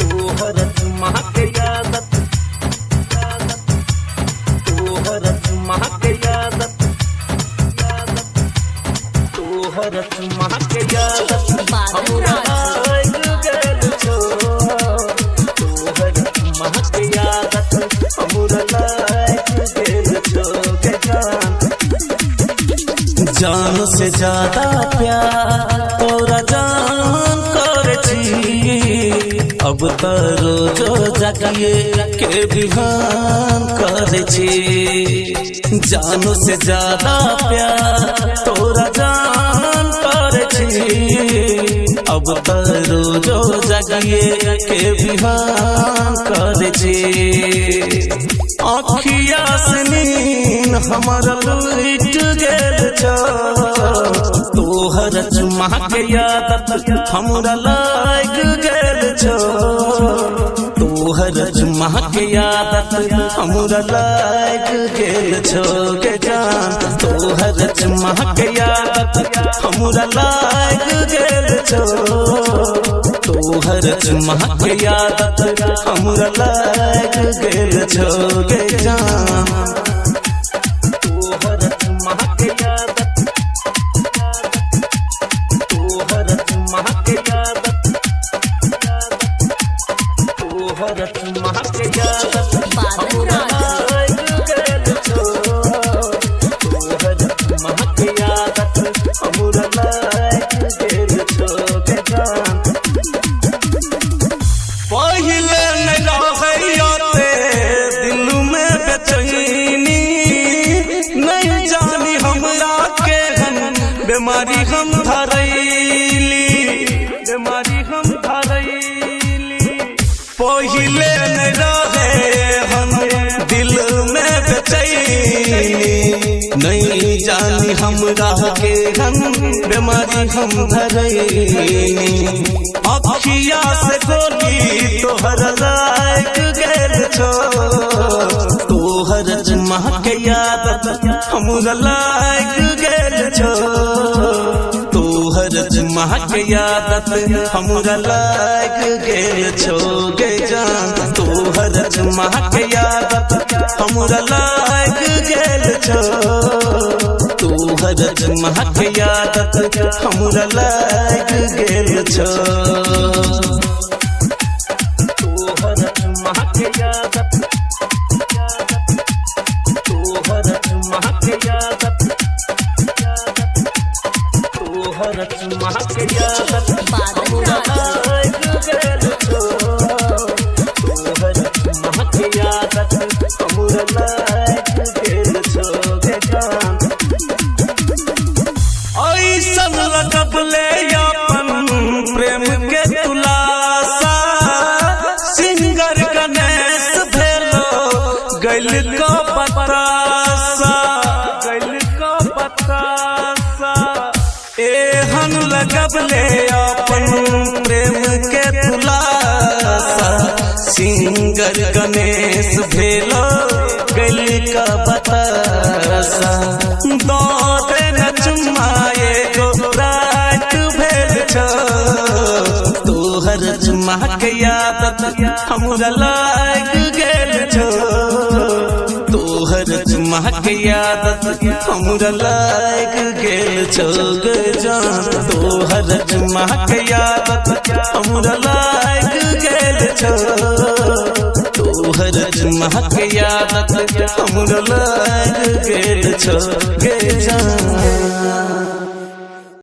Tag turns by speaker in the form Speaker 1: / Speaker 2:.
Speaker 1: तोहरत महक यादत तोहरत महक यादत तोहरत महक यादत हमरा आइल गेल छो तोहरत महक यादत हमरा आइल गेल छो के जान से ज्यादा प्यार तोरा जान कर अब तो रोजो जागिए के बिहान कर जानो से ज्यादा प्यार तोरा जान कर अब तो रोजो जागिए के बिहान कर आँखिया से नींद हमर लुट गेल छो तोहर चुमा के यादत हमरा लाग गेल छो तोहर चुमा के यादत हमरा लाग गेल छो के जान तोहर चुमा के यादत हमरा लाग गेल छो तोहर चुमा के यादत हमरा लाग गेल छो के जान तोहर चुमा के यादत तोहरत महक यादत तोहरत महक यादत हमरा आइल गेल छो तोहरत महक यादत हमरा आइल गेल छो के जान पहिले न रहैते दिल में बेचैनी नहीं जानी हमरा के बीमारी हम धरैली बीमारी हम धरैली पहिले न रहे हम दिल में बेचैनी नहीं जानी हमरा के हम बीमारी हम धरैली अखिया से गोली तोहर लाग गेल छो तोहर चुमा के यादत हमरा लाग गेल छो तोहर चुमा के यादत हमरा लाग गेल छो गे जान तोहर चुमा के यादत हमरा लाग गेल छो तोहर चुमा के यादत हमरा लाग गेल छो तोहर चुमा के यादत तोहर चुमा के यादत तोहरत महक यादत हमरा आइल गेल छो तोहरत महक यादत हमरा आइल गेल छो के जान ऐसन लगबले अपन प्रेम के तुलासा सिंगर गणेश भेलो गइल को बतासा गइल को बतासा एहन लगबले अपन प्रेम के तुलासा सिंगर गणेश भेलो गइल का बतासा दौड़े न चुमाए गो रात भेल छो तोहर चुमा के यादत हमरा लाग गेल छो तोहर चुमा के यादत हमरा लाग गेल छो गे जान तोहर चुमा के यादत हमरा लाग गेल छो तोहर चुमा के यादत हमरा लाग गेल छो गे जान।